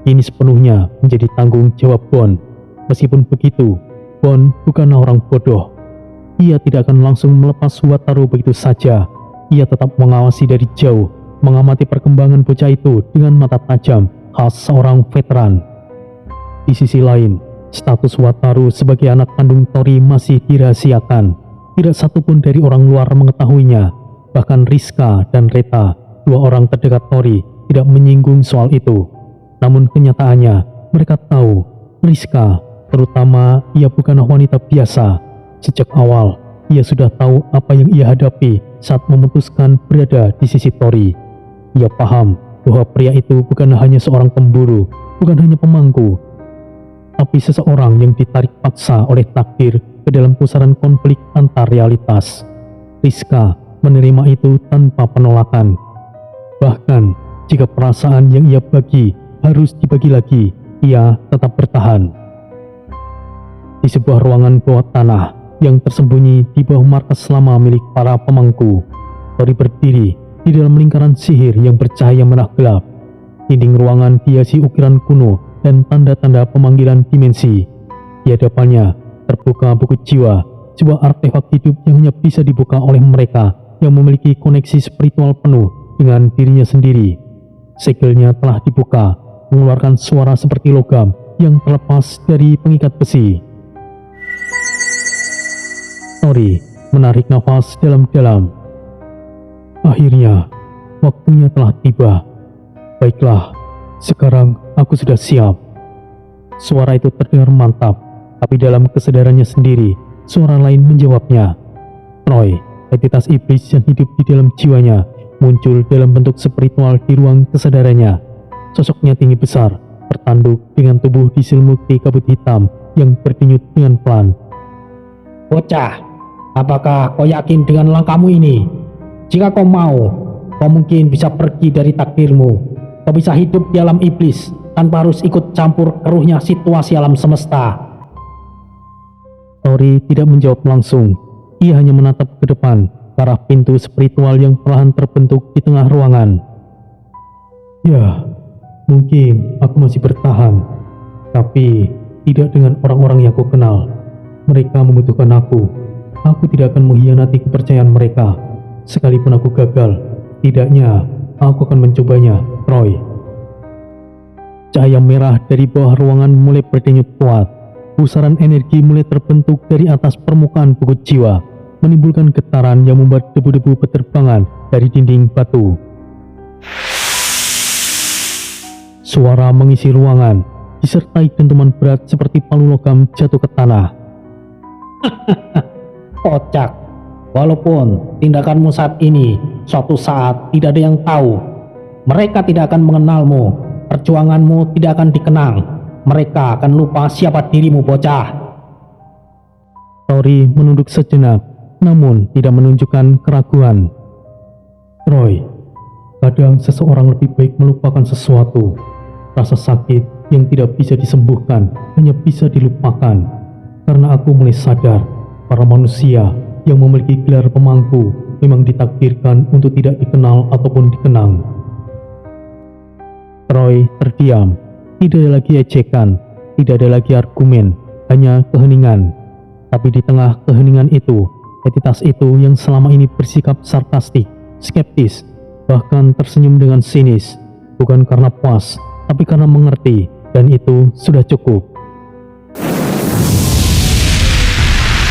ini sepenuhnya menjadi tanggung jawab Bon. Meskipun begitu, Bon bukanlah orang bodoh. Ia tidak akan langsung melepas Wataru begitu saja. Ia tetap mengawasi dari jauh, mengamati perkembangan bocah itu dengan mata tajam khas seorang veteran. Di sisi lain, status Wataru sebagai anak kandung Tori masih dirahasiakan. Tidak satupun dari orang luar mengetahuinya. Bahkan Rizka dan Reta, dua orang terdekat Tori, tidak menyinggung soal itu. Namun kenyataannya, mereka tahu Rizka, terutama ia bukanlah wanita biasa. Sejak awal, ia sudah tahu apa yang ia hadapi saat memutuskan berada di sisi Tori. Ia paham bahwa pria itu bukan hanya seorang pemburu, bukan hanya pemangku, tapi seseorang yang ditarik paksa oleh takdir ke dalam pusaran konflik antar realitas. Rizka menerima itu tanpa penolakan. Bahkan jika perasaan yang ia bagi harus dibagi lagi, ia tetap bertahan. Di sebuah ruangan bawah tanah yang tersembunyi di bawah markas lama milik para pemangku, Tori berdiri di dalam lingkaran sihir yang bercahaya merah gelap. Dinding ruangan dihiasi ukiran kuno dan tanda-tanda pemanggilan dimensi. Di hadapannya, terbuka buku jiwa, sebuah artefak hidup yang hanya bisa dibuka oleh mereka yang memiliki koneksi spiritual penuh dengan dirinya sendiri. Segelnya telah dibuka, mengeluarkan suara seperti logam yang terlepas dari pengikat besi. Tori menarik nafas dalam-dalam. Akhirnya, waktunya telah tiba. Baiklah, sekarang aku sudah siap. Suara itu terdengar mantap, tapi dalam kesadarannya sendiri, suara lain menjawabnya. Troy, entitas iblis yang hidup di dalam jiwanya, muncul dalam bentuk spiritual di ruang kesadarannya. Sosoknya tinggi besar, bertanduk dengan tubuh diselimuti kabut hitam yang berdenyut dengan pelan. Bocah, apakah kau yakin dengan langkahmu ini? Jika kau mau, kau mungkin bisa pergi dari takdirmu. Kau bisa hidup di alam iblis tanpa harus ikut campur keruhnya situasi alam semesta. Tori tidak menjawab langsung. Ia hanya menatap ke depan, ke arah pintu spiritual yang perlahan terbentuk di tengah ruangan. Ya, mungkin aku masih bertahan, tapi tidak dengan orang-orang yang aku kenal. Mereka membutuhkan aku. Aku tidak akan mengkhianati kepercayaan mereka. Sekalipun aku gagal, tidaknya aku akan mencobanya, Troy. Cahaya merah dari bawah ruangan mulai berdenyut kuat. Pusaran energi mulai terbentuk dari atas permukaan buku jiwa, menimbulkan getaran yang membuat debu-debu berterbangan dari dinding batu. Suara mengisi ruangan, disertai dentuman berat seperti palu logam jatuh ke tanah. Kocak, walaupun tindakanmu saat ini, suatu saat tidak ada yang tahu. Mereka tidak akan mengenalmu, perjuanganmu tidak akan dikenang. Mereka akan lupa siapa dirimu, bocah. Tori menunduk sejenak, namun tidak menunjukkan keraguan. Troy, kadang seseorang lebih baik melupakan sesuatu. Rasa sakit yang tidak bisa disembuhkan hanya bisa dilupakan. Karena aku mulai sadar, para manusia yang memiliki gelar pemangku memang ditakdirkan untuk tidak dikenal ataupun dikenang. Troy terdiam. Tidak ada lagi ejekan, tidak ada lagi argumen, hanya keheningan. Tapi di tengah keheningan itu, entitas itu yang selama ini bersikap sarkastik, skeptis, bahkan tersenyum dengan sinis, bukan karena puas, tapi karena mengerti, dan itu sudah cukup.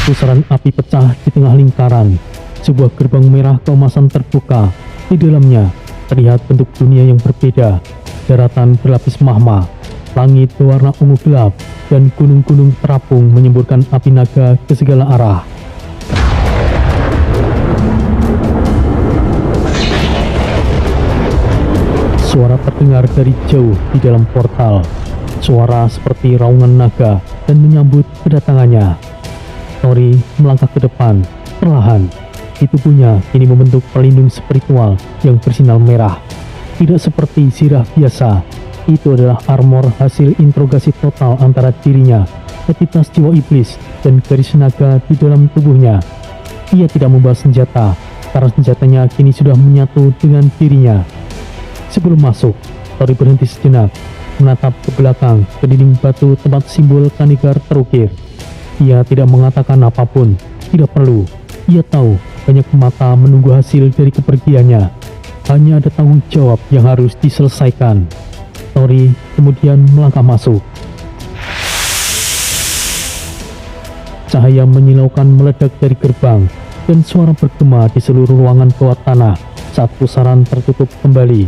Pusaran api pecah di tengah lingkaran. Sebuah gerbang merah keemasan terbuka. Di dalamnya terlihat bentuk dunia yang berbeda. Daratan berlapis mahma, langit berwarna ungu gelap, dan gunung-gunung terapung menyemburkan api naga ke segala arah. Suara terdengar dari jauh di dalam portal. Suara seperti raungan naga dan menyambut kedatangannya. Tori melangkah ke depan, perlahan. Di tubuhnya kini membentuk pelindung spiritual yang bersinar merah. Tidak seperti sirah biasa, itu adalah armor hasil interogasi total antara dirinya, entitas jiwa iblis, dan garis naga di dalam tubuhnya. Ia tidak membawa senjata, karena senjatanya kini sudah menyatu dengan dirinya. Sebelum masuk, Tori berhenti sejenak, menatap ke belakang ke dinding batu tempat simbol Kanigar terukir. Ia tidak mengatakan apapun, tidak perlu. Ia tahu banyak mata menunggu hasil dari kepergiannya. Hanya ada tanggung jawab yang harus diselesaikan. Tori kemudian melangkah masuk. Cahaya menyilaukan meledak dari gerbang, dan suara bergema di seluruh ruangan bawah tanah saat pusaran tertutup kembali,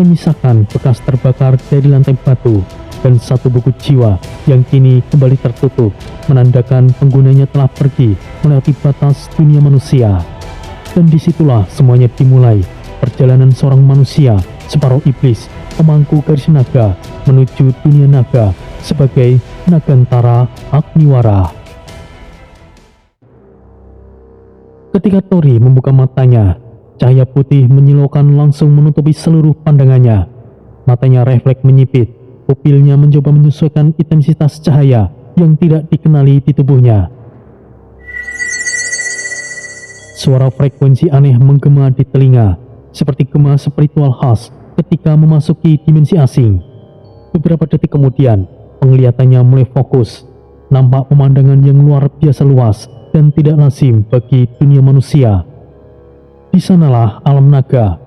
menyisakan bekas terbakar dari lantai batu dan satu buku jiwa yang kini kembali tertutup, menandakan penggunanya telah pergi melewati batas dunia manusia. Dan disitulah semuanya dimulai. Perjalanan seorang manusia, separuh iblis, pemangku garis naga, menuju dunia naga sebagai Nagantara Agniwara. Ketika Tori membuka matanya, cahaya putih menyilaukan langsung menutupi seluruh pandangannya. Matanya refleks menyipit, pupilnya mencoba menyesuaikan intensitas cahaya yang tidak dikenali di tubuhnya. Suara frekuensi aneh menggema di telinga, seperti gema spiritual khas ketika memasuki dimensi asing. Beberapa detik kemudian, penglihatannya mulai fokus. nampak pemandangan yang luar biasa luas dan tidak lazim bagi dunia manusia. Di sanalah alam naga.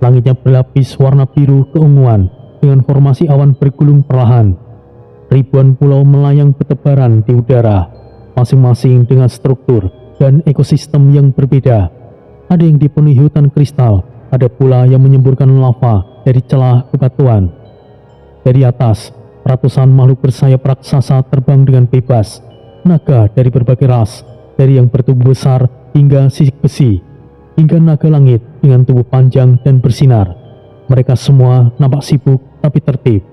Langitnya berlapis warna biru keunguan dengan formasi awan bergulung perlahan. Ribuan pulau melayang bertebaran di udara, masing-masing dengan struktur dan ekosistem yang berbeda. Ada yang dipenuhi hutan kristal, ada pula yang menyemburkan lava dari celah bebatuan. Dari atas, ratusan makhluk bersayap raksasa terbang dengan bebas. Naga dari berbagai ras, dari yang bertubuh besar hingga sisik besi, hingga naga langit dengan tubuh panjang dan bersinar. Mereka semua nampak sibuk tapi tertib.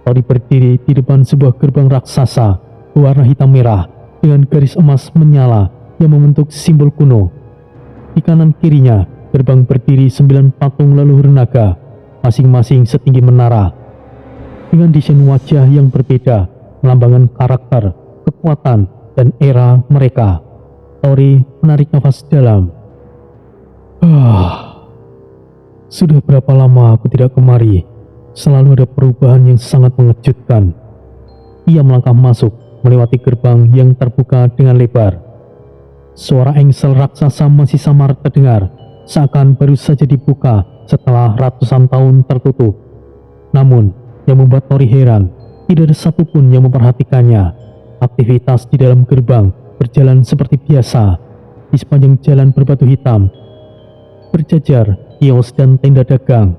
Tori berdiri di depan sebuah gerbang raksasa berwarna hitam merah dengan garis emas menyala yang membentuk simbol kuno. Di kanan kirinya, gerbang berdiri 9 patung leluhur naga, masing-masing setinggi menara. Dengan desain wajah yang berbeda, melambangkan karakter, kekuatan, dan era mereka. Tori menarik nafas dalam. Sudah berapa lama aku tidak kemari? Selalu ada perubahan yang sangat mengejutkan. Ia melangkah masuk, melewati gerbang yang terbuka dengan lebar. Suara engsel raksasa masih samar terdengar, seakan baru saja dibuka setelah ratusan tahun tertutup. Namun, yang membuat Tori heran, tidak ada satupun yang memperhatikannya. Aktivitas di dalam gerbang berjalan seperti biasa. Di sepanjang jalan berbatu hitam, berjajar kios dan tenda dagang.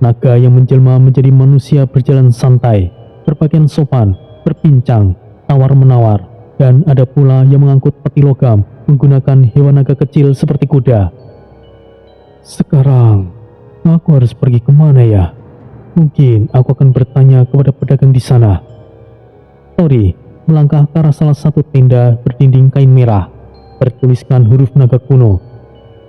Naga yang menjelma menjadi manusia berjalan santai, berpakaian sopan, berbincang, tawar-menawar, dan ada pula yang mengangkut peti logam menggunakan hewan naga kecil seperti kuda. Sekarang, aku harus pergi kemana ya? Mungkin aku akan bertanya kepada pedagang di sana. Tori melangkah ke arah salah satu tenda berdinding kain merah, bertuliskan huruf naga kuno.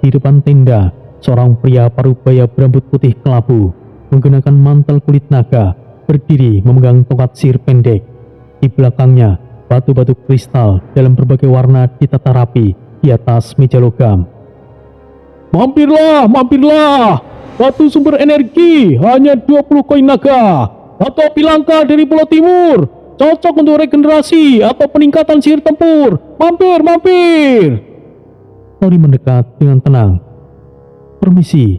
Di depan tenda, seorang pria parubaya berambut putih kelabu, menggunakan mantel kulit naga, berdiri memegang tongkat sihir pendek. Di belakangnya, batu-batu kristal dalam berbagai warna ditata rapi di atas meja logam. Mampirlah, mampirlah! Batu sumber energi hanya 20 koin naga. Batu api langka dari Pulau Timur, cocok untuk regenerasi atau peningkatan sihir tempur. Mampir, mampir! Tori mendekat dengan tenang. Permisi.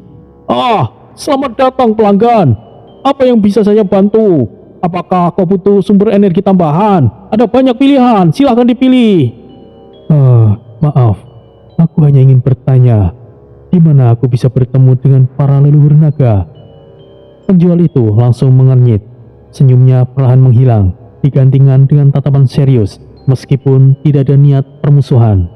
Selamat datang pelanggan. Apa yang bisa saya bantu? Apakah kau butuh sumber energi tambahan? Ada banyak pilihan, silahkan dipilih. Maaf, aku hanya ingin bertanya, di mana aku bisa bertemu dengan para leluhur naga? Penjual itu langsung mengernyit. Senyumnya perlahan menghilang, digantikan dengan tatapan serius, meskipun tidak ada niat permusuhan.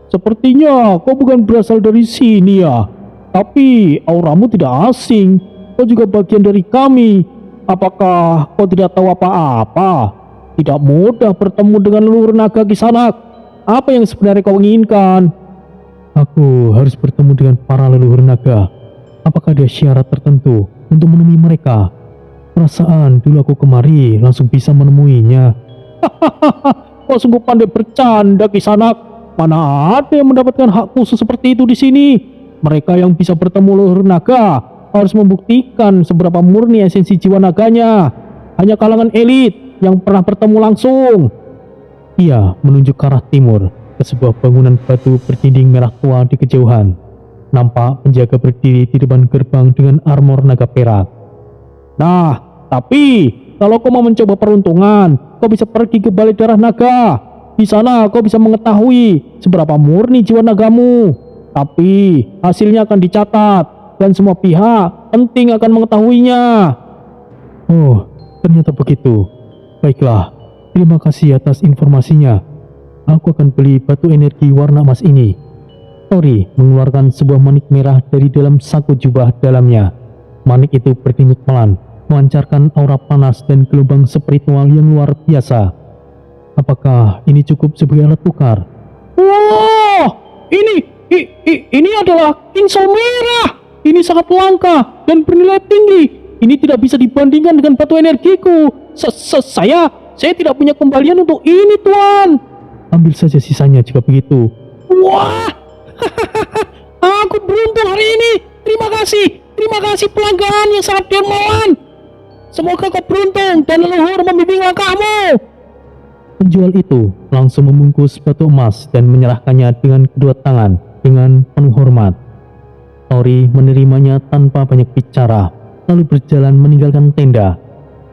Sepertinya kau bukan berasal dari sini ya, tapi auramu tidak asing. Kau juga bagian dari kami. Apakah kau tidak tahu apa-apa? Tidak mudah bertemu dengan leluhur naga Kisanak. Apa yang sebenarnya kau inginkan? Aku harus bertemu dengan para leluhur naga. Apakah ada syarat tertentu untuk menemui mereka? Perasaan dulu aku kemari langsung bisa menemuinya. Kau sungguh pandai bercanda Kisanak. Mana ada yang mendapatkan hak khusus seperti itu di sini? Mereka yang bisa bertemu leluhur naga harus membuktikan seberapa murni esensi jiwa naganya. Hanya kalangan elit yang pernah bertemu langsung. Ia menunjuk ke arah timur, ke sebuah bangunan batu berdinding merah tua di kejauhan. Nampak penjaga berdiri di depan gerbang dengan armor naga perak. Nah, tapi kalau kau mau mencoba peruntungan, kau bisa pergi ke Balai Darah Naga. Di sana kau bisa mengetahui seberapa murni jiwa nagamu. Tapi hasilnya akan dicatat dan semua pihak penting akan mengetahuinya. Oh, ternyata begitu. Baiklah, terima kasih atas informasinya. Aku akan beli batu energi warna emas ini. Tori mengeluarkan sebuah manik merah dari dalam saku jubah dalamnya. Manik itu berdenyut pelan, memancarkan aura panas dan gelombang spiritual yang luar biasa. Apakah ini cukup sebagai alat tukar? Wah, ini adalah kincau merah. Ini sangat langka dan bernilai tinggi. Ini tidak bisa dibandingkan dengan batu energiku. Saya tidak punya kembalian untuk ini, Tuan. Ambil saja sisanya jika begitu. Wah, aku beruntung hari ini. Terima kasih pelanggan yang sangat dermawan. Semoga kau beruntung dan leluhur membimbing langkahmu. Penjual itu langsung membungkus batu emas dan menyerahkannya dengan kedua tangan dengan penuh hormat. Tori menerimanya tanpa banyak bicara, lalu berjalan meninggalkan tenda.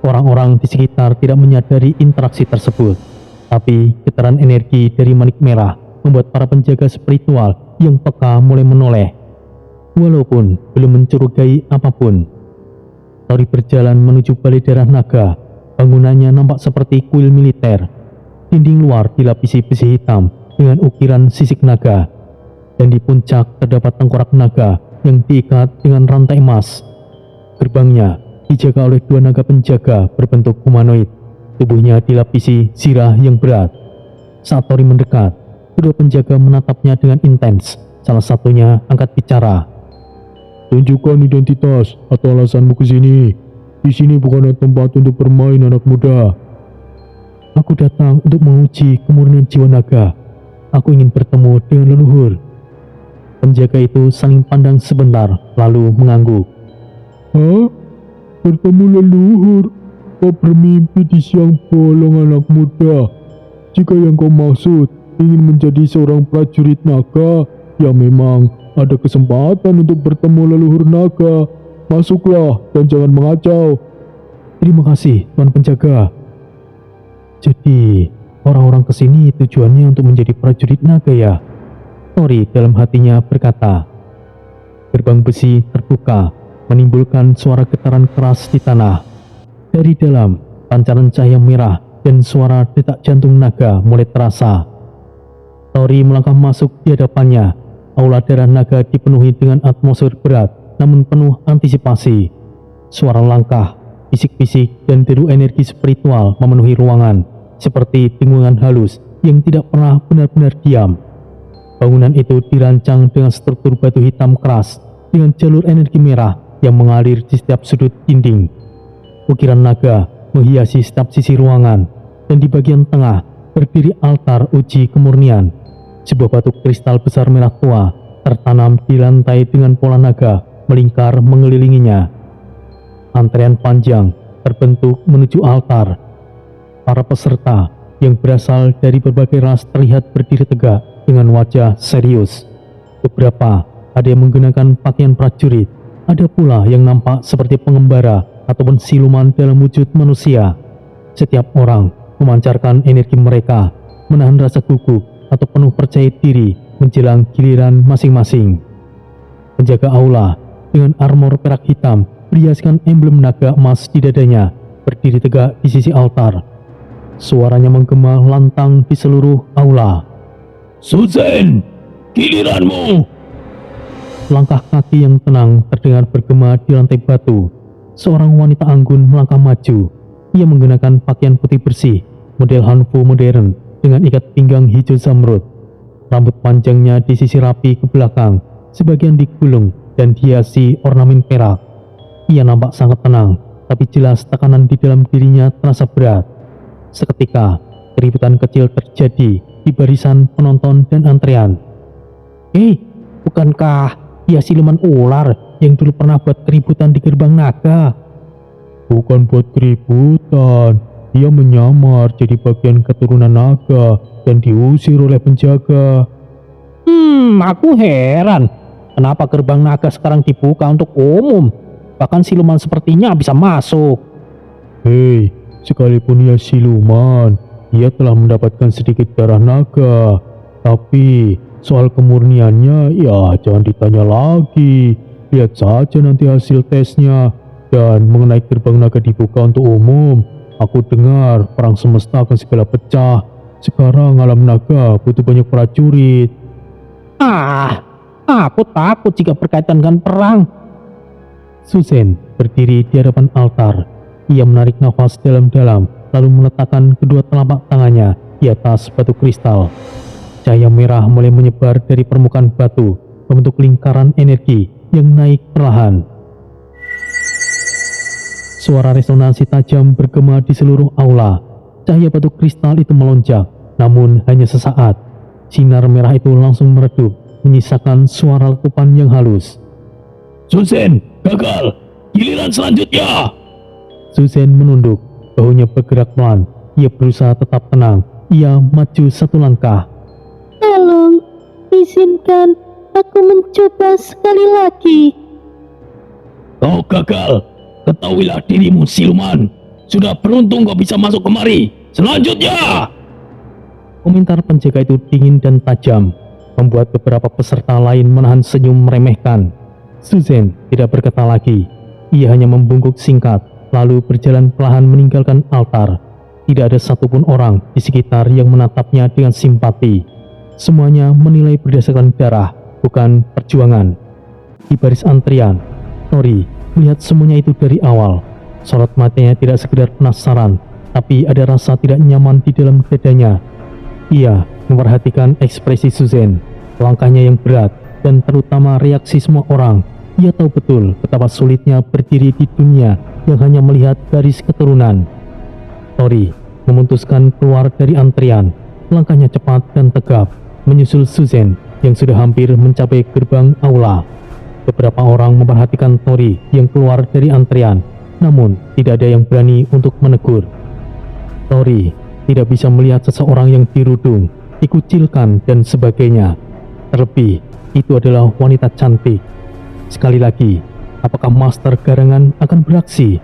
Orang-orang di sekitar tidak menyadari interaksi tersebut, tapi getaran energi dari manik merah membuat para penjaga spiritual yang peka mulai menoleh. Walaupun belum mencurigai apapun, Tori berjalan menuju balai darah naga. Bangunannya nampak seperti kuil militer. Dinding luar dilapisi besi hitam dengan ukiran sisik naga, dan di puncak terdapat tengkorak naga yang diikat dengan rantai emas. Gerbangnya dijaga oleh dua naga penjaga berbentuk humanoid. Tubuhnya dilapisi zirah yang berat. Saat Tori mendekat, kedua penjaga menatapnya dengan intens. Salah satunya angkat bicara. Tunjukkan identitas atau alasanmu ke sini. Di sini bukanlah tempat untuk bermain, anak muda. Aku datang untuk menguji kemurnian jiwa naga. Aku ingin bertemu dengan leluhur. Penjaga itu saling pandang sebentar, lalu mengangguk. Hah? Bertemu leluhur? Kau bermimpi di siang bolong, anak muda. Jika yang kau maksud ingin menjadi seorang prajurit naga, ya memang ada kesempatan untuk bertemu leluhur naga. Masuklah dan jangan mengacau. Terima kasih, Tuan Penjaga. Jadi, orang-orang kesini tujuannya untuk menjadi prajurit naga ya? Tori dalam hatinya berkata. Gerbang besi terbuka, menimbulkan suara getaran keras di tanah. Dari dalam, pancaran cahaya merah dan suara detak jantung naga mulai terasa. Tori melangkah masuk di hadapannya. Aula darah naga dipenuhi dengan atmosfer berat, namun penuh antisipasi. Suara langkah, bisik-bisik, dan deru energi spiritual memenuhi ruangan, seperti dengungan halus yang tidak pernah benar-benar diam. Bangunan itu dirancang dengan struktur batu hitam keras, dengan jalur energi merah yang mengalir di setiap sudut dinding. Ukiran naga menghiasi setiap sisi ruangan, dan di bagian tengah berdiri altar uji kemurnian. Sebuah batu kristal besar merah tua tertanam di lantai dengan pola naga melingkar mengelilinginya. Antrean panjang terbentuk menuju altar. Para peserta yang berasal dari berbagai ras terlihat berdiri tegak dengan wajah serius. Beberapa ada yang menggunakan pakaian prajurit, ada pula yang nampak seperti pengembara ataupun siluman dalam wujud manusia. Setiap orang memancarkan energi mereka, menahan rasa gugup atau penuh percaya diri menjelang giliran masing-masing. Penjaga aula dengan armor perak hitam berhiaskan emblem naga emas di dadanya berdiri tegak di sisi altar. Suaranya menggema lantang di seluruh aula. Suzen, giliranmu. Langkah kaki yang tenang terdengar bergema di lantai batu. Seorang wanita anggun melangkah maju. Ia menggunakan pakaian putih bersih, model hanfu modern dengan ikat pinggang hijau zamrud. Rambut panjangnya disisir rapi ke belakang, sebagian digulung dan dihiasi ornamen perak. Ia nampak sangat tenang, tapi jelas tekanan di dalam dirinya terasa berat. Seketika, keributan kecil terjadi di barisan penonton dan antrean. Bukankah dia siluman ular yang dulu pernah buat keributan di gerbang naga? Bukan buat keributan. Dia menyamar jadi bagian keturunan naga dan diusir oleh penjaga. Aku heran. Kenapa gerbang naga sekarang dibuka untuk umum? Bahkan siluman sepertinya bisa masuk. Hei, sekalipun ia siluman, ia telah mendapatkan sedikit darah naga. Tapi soal kemurniannya, ya jangan ditanya lagi. Lihat saja nanti hasil tesnya. Dan mengenai gerbang naga dibuka untuk umum, aku dengar perang semesta akan segera pecah. Sekarang alam naga butuh banyak prajurit. Aku takut jika berkaitan dengan perang. Suzen berdiri di hadapan altar. Ia menarik nafas dalam-dalam, lalu meletakkan kedua telapak tangannya di atas batu kristal. Cahaya merah mulai menyebar dari permukaan batu, membentuk lingkaran energi yang naik perlahan. Suara resonansi tajam bergema di seluruh aula. Cahaya batu kristal itu melonjak, namun hanya sesaat. Sinar merah itu langsung meredup, menyisakan suara letupan yang halus. Suzen, gagal. Giliran selanjutnya. Suzen menunduk, bahunya bergerak pelan. Ia berusaha tetap tenang, ia maju satu langkah. Tolong, izinkan aku mencoba sekali lagi. Kau gagal. Ketahuilah dirimu, siluman. Sudah beruntung kau bisa masuk kemari. Selanjutnya. Komentar penjaga itu dingin dan tajam, membuat beberapa peserta lain menahan senyum meremehkan. Suzanne tidak berkata lagi. Ia hanya membungkuk singkat, lalu berjalan perlahan meninggalkan altar. Tidak ada satupun orang di sekitar yang menatapnya dengan simpati. Semuanya menilai berdasarkan darah, bukan perjuangan. Di baris antrian, Tori melihat semuanya itu dari awal. Sorot matanya tidak sekedar penasaran, tapi ada rasa tidak nyaman di dalam dadanya. Ia memperhatikan ekspresi Suzanne, langkahnya yang berat, dan terutama reaksi semua orang. Ia tahu betul betapa sulitnya berdiri di dunia yang hanya melihat garis keturunan. Tori memutuskan keluar dari antrian. Langkahnya cepat dan tegap, menyusul Suzanne yang sudah hampir mencapai gerbang aula. Beberapa orang memperhatikan Tori yang keluar dari antrian, namun tidak ada yang berani untuk menegur. Tori tidak bisa melihat seseorang yang dirudung, dikucilkan, dan sebagainya. Terlebih, itu adalah wanita cantik. Sekali lagi, apakah Master Garangan akan beraksi